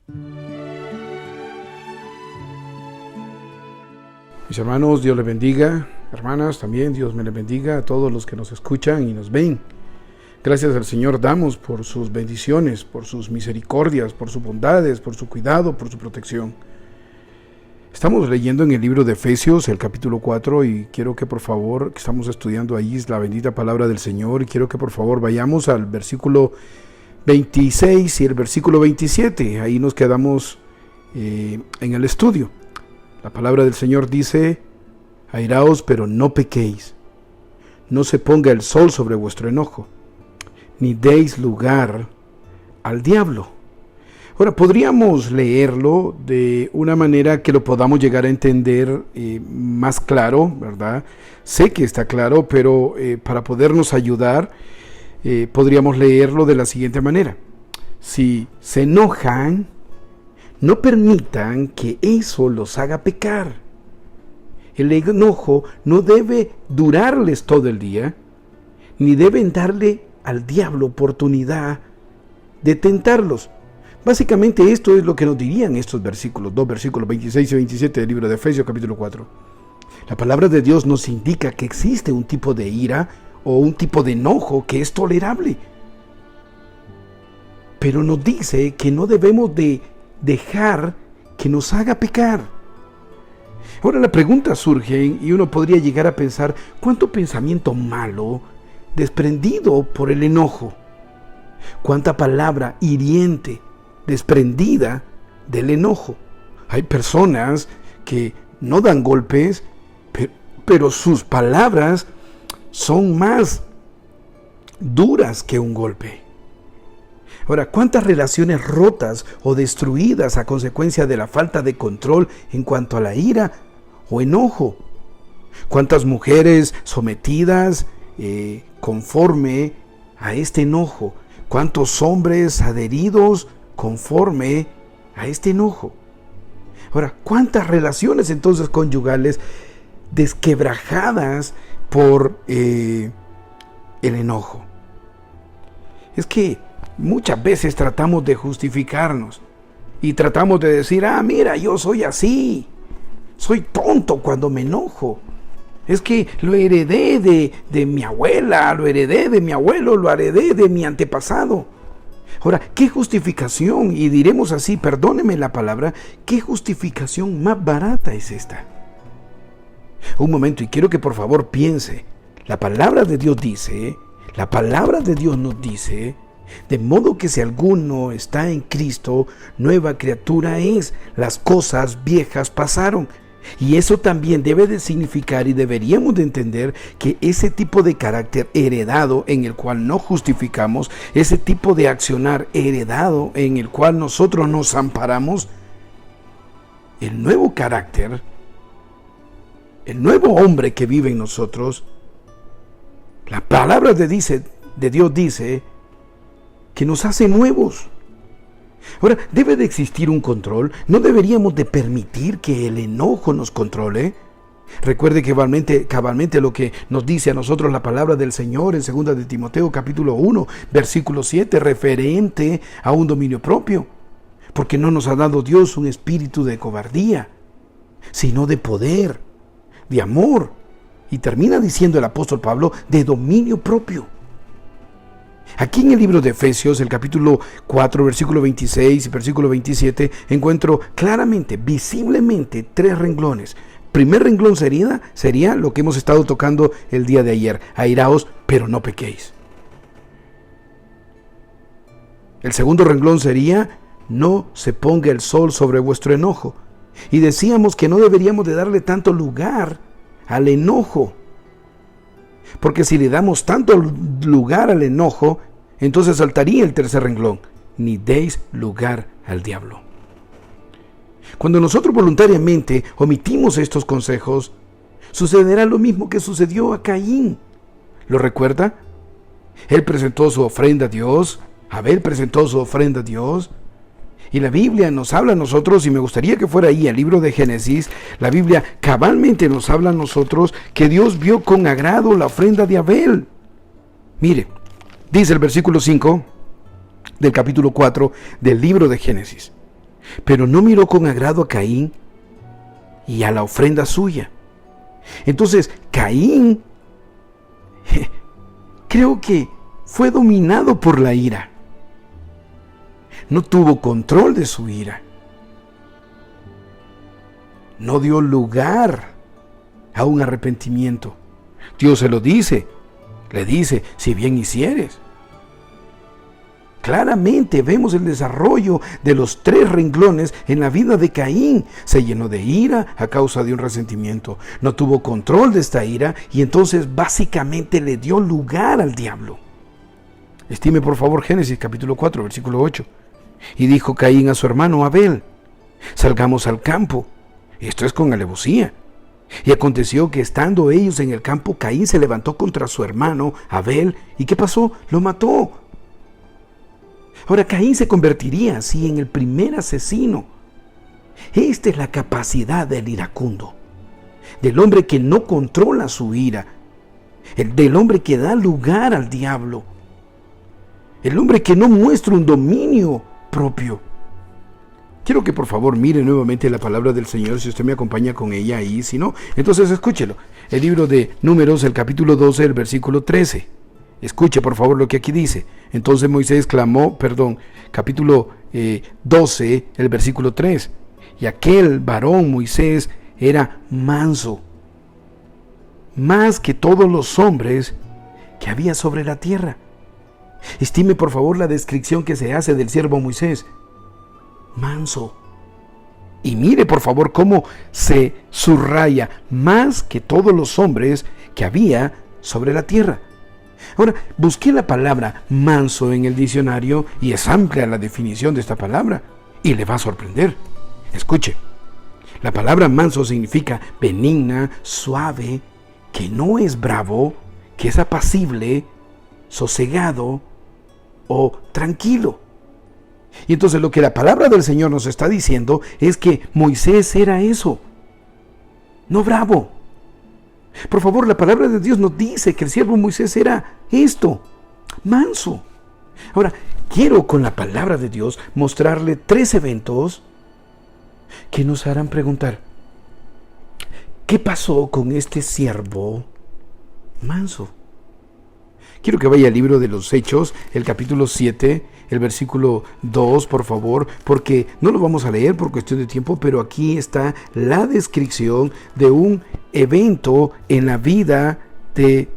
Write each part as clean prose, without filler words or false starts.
Mis hermanos, Dios les bendiga. Hermanas, también Dios me les bendiga a todos los que nos escuchan y nos ven. Gracias al Señor damos por sus bendiciones, por sus misericordias, por sus bondades, por su cuidado, por su protección. Estamos leyendo en el libro de Efesios, el capítulo 4, y quiero que por favor, que estamos estudiando ahí la bendita palabra del Señor, y quiero que por favor vayamos al versículo 26 y el versículo 27. Ahí nos quedamos en el estudio. La palabra del Señor dice: airaos, pero no pequéis. No se ponga el sol sobre vuestro enojo, ni deis lugar al diablo. Ahora, podríamos leerlo de una manera que lo podamos llegar a entender más claro, ¿verdad? Sé que está claro, pero para podernos ayudar, podríamos leerlo de la siguiente manera. Si se enojan, no permitan que eso los haga pecar. El enojo no debe durarles todo el día, ni deben darle al diablo oportunidad de tentarlos. Básicamente esto es lo que nos dirían estos versículos, dos versículos 26 y 27 del libro de Efesios capítulo 4. La palabra de Dios nos indica que existe un tipo de ira o un tipo de enojo que es tolerable. Pero nos dice que no debemos de dejar que nos haga pecar. Ahora la pregunta surge y uno podría llegar a pensar: ¿cuánto pensamiento malo desprendido por el enojo? ¿Cuánta palabra hiriente desprendida del enojo? Hay personas que no dan golpes, pero sus palabras son más duras que un golpe. Ahora, ¿cuántas relaciones rotas o destruidas a consecuencia de la falta de control en cuanto a la ira o enojo? ¿Cuántas mujeres sometidas conforme a este enojo? ¿Cuántos hombres adheridos conforme a este enojo? Ahora, ¿cuántas relaciones entonces conyugales desquebrajadas por el enojo? Es que muchas veces tratamos de justificarnos y tratamos de decir: mira, yo soy así, soy tonto cuando me enojo. Es que lo heredé de mi abuela, lo heredé de mi abuelo, lo heredé de mi antepasado. Ahora, ¿qué justificación? Y diremos así, perdóneme la palabra, ¿qué justificación más barata es esta? Un momento, y quiero que por favor piense. La palabra de Dios dice, la palabra de Dios nos dice: de modo que si alguno está en Cristo, nueva criatura es, las cosas viejas pasaron. Y eso también debe de significar, y deberíamos de entender, que ese tipo de carácter heredado en el cual no justificamos, ese tipo de accionar heredado en el cual nosotros nos amparamos, el nuevo carácter, el nuevo hombre que vive en nosotros, la palabra de Dios dice que nos hace nuevos. Ahora, debe de existir un control. No deberíamos de permitir que el enojo nos controle. Recuerde que cabalmente lo que nos dice a nosotros la palabra del Señor en 2 de Timoteo capítulo 1, versículo 7, referente a un dominio propio. Porque no nos ha dado Dios un espíritu de cobardía, sino de poder, de amor. Y termina diciendo el apóstol Pablo, de dominio propio. Aquí en el libro de Efesios, el capítulo 4, versículo 26 y versículo 27, encuentro claramente, visiblemente, 3 renglones. Primer renglón sería lo que hemos estado tocando el día de ayer: airaos, pero no pequéis. El segundo renglón sería: no se ponga el sol sobre vuestro enojo. Y decíamos que no deberíamos de darle tanto lugar al enojo, porque si le damos tanto lugar al enojo, entonces saltaría el tercer renglón: ni deis lugar al diablo. Cuando nosotros voluntariamente omitimos estos consejos, sucederá lo mismo que sucedió a Caín. ¿Lo recuerda? Él presentó su ofrenda a Dios, Abel presentó su ofrenda a Dios, y la Biblia nos habla a nosotros, y me gustaría que fuera ahí el libro de Génesis. La Biblia cabalmente nos habla a nosotros que Dios vio con agrado la ofrenda de Abel. Mire, dice el versículo 5 del capítulo 4 del libro de Génesis: pero no miró con agrado a Caín y a la ofrenda suya. Entonces Caín creo que fue dominado por la ira. No tuvo control de su ira. No dio lugar a un arrepentimiento. Dios se lo dice. Le dice, si bien hicieres. Claramente vemos el desarrollo de los 3 renglones en la vida de Caín. Se llenó de ira a causa de un resentimiento. No tuvo control de esta ira y entonces básicamente le dio lugar al diablo. Estime por favor Génesis capítulo 4, versículo 8. Y dijo Caín a su hermano Abel, salgamos al campo. Esto es con alevosía. Y aconteció que estando ellos en el campo, Caín se levantó contra su hermano Abel. ¿Y qué pasó? Lo mató. Ahora Caín se convertiría así en el primer asesino. Esta es la capacidad del iracundo, del hombre que no controla su ira, del hombre que da lugar al diablo, el hombre que no muestra un dominio propio. Quiero que por favor mire nuevamente la palabra del Señor, si usted me acompaña con ella ahí, si no, entonces escúchelo. El libro de Números, el capítulo 12, el versículo 13. Escuche por favor lo que aquí dice. Entonces Moisés clamó, capítulo 12, el versículo 3. Y aquel varón Moisés era manso, más que todos los hombres que había sobre la tierra. Estime por favor la descripción que se hace del siervo Moisés. Manso. Y mire por favor cómo se subraya, más que todos los hombres que había sobre la tierra. Ahora, busqué la palabra manso en el diccionario y es amplia la definición de esta palabra y le va a sorprender. Escuche, la palabra manso significa benigna, suave, que no es bravo, que es apacible, sosegado o tranquilo. Y entonces lo que la palabra del Señor nos está diciendo es que Moisés era eso, no bravo. Por favor, la palabra de Dios nos dice que el siervo Moisés era esto, manso. Ahora, quiero con la palabra de Dios mostrarle 3 eventos que nos harán preguntar, ¿qué pasó con este siervo manso? Quiero que vaya al libro de los Hechos, el capítulo 7, el versículo 2, por favor, porque no lo vamos a leer por cuestión de tiempo, pero aquí está la descripción de un evento en la vida de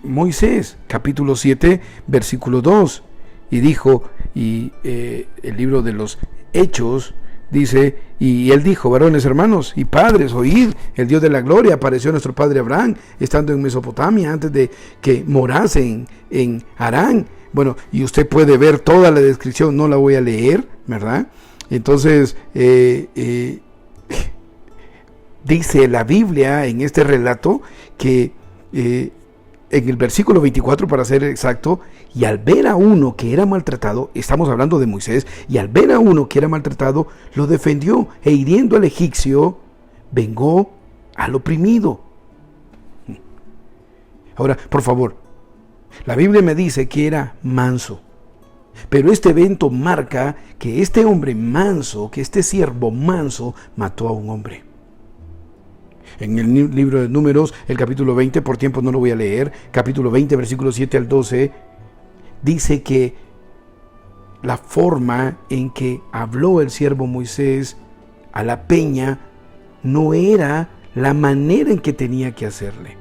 Moisés, capítulo 7, versículo 2. Y dijo, el libro de los Hechos dice, y él dijo, varones hermanos y padres, oíd, el Dios de la gloria apareció a nuestro padre Abraham, estando en Mesopotamia, antes de que morase en Harán. Bueno, y usted puede ver toda la descripción, no la voy a leer, ¿verdad? Entonces, dice la Biblia en este relato que en el versículo 24, para ser exacto, y al ver a uno que era maltratado, estamos hablando de Moisés, y al ver a uno que era maltratado, lo defendió, e hiriendo al egipcio, vengó al oprimido. Ahora, por favor, la Biblia me dice que era manso, pero este evento marca que este hombre manso, que este siervo manso, mató a un hombre. En el libro de Números, el capítulo 20, por tiempo no lo voy a leer, capítulo 20, versículos 7 al 12, dice que la forma en que habló el siervo Moisés a la peña no era la manera en que tenía que hacerle.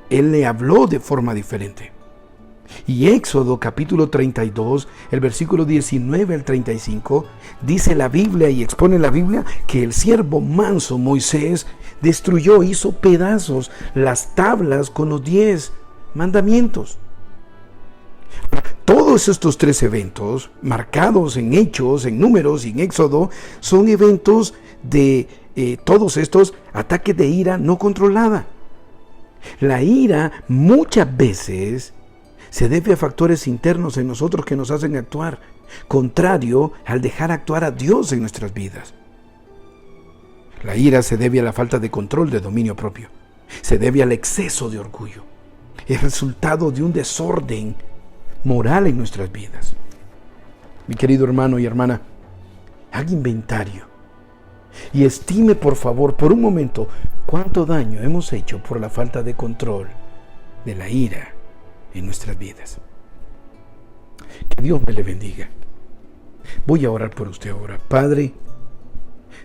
Él le habló de forma diferente. Y Éxodo capítulo 32, el versículo 19 al 35, dice la Biblia y expone la Biblia que el siervo manso Moisés destruyó, hizo pedazos las tablas con los 10 mandamientos. Todos estos 3 eventos, marcados en Hechos, en Números y en Éxodo, son eventos de todos estos ataques de ira no controlada. La ira muchas veces se debe a factores internos en nosotros que nos hacen actuar, contrario al dejar actuar a Dios en nuestras vidas. La ira se debe a la falta de control de dominio propio. Se debe al exceso de orgullo. Es resultado de un desorden moral en nuestras vidas. Mi querido hermano y hermana, haga inventario y estime, por favor, por un momento, cuánto daño hemos hecho por la falta de control de la ira en nuestras vidas. Que Dios me le bendiga. Voy a orar por usted ahora. Padre,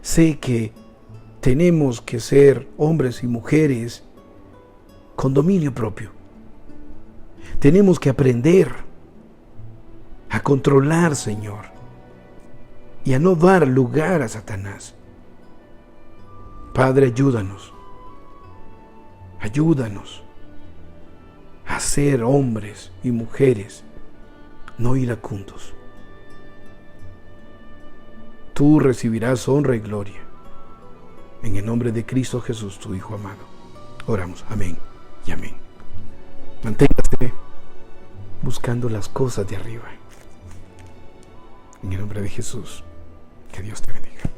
sé que tenemos que ser hombres y mujeres con dominio propio. Tenemos que aprender a controlar, Señor, y a no dar lugar a Satanás. Padre, ayúdanos a ser hombres y mujeres no iracundos. Tú recibirás honra y gloria. En el nombre de Cristo Jesús, tu Hijo amado. Oramos. Amén y amén. Manténgase buscando las cosas de arriba. En el nombre de Jesús, que Dios te bendiga.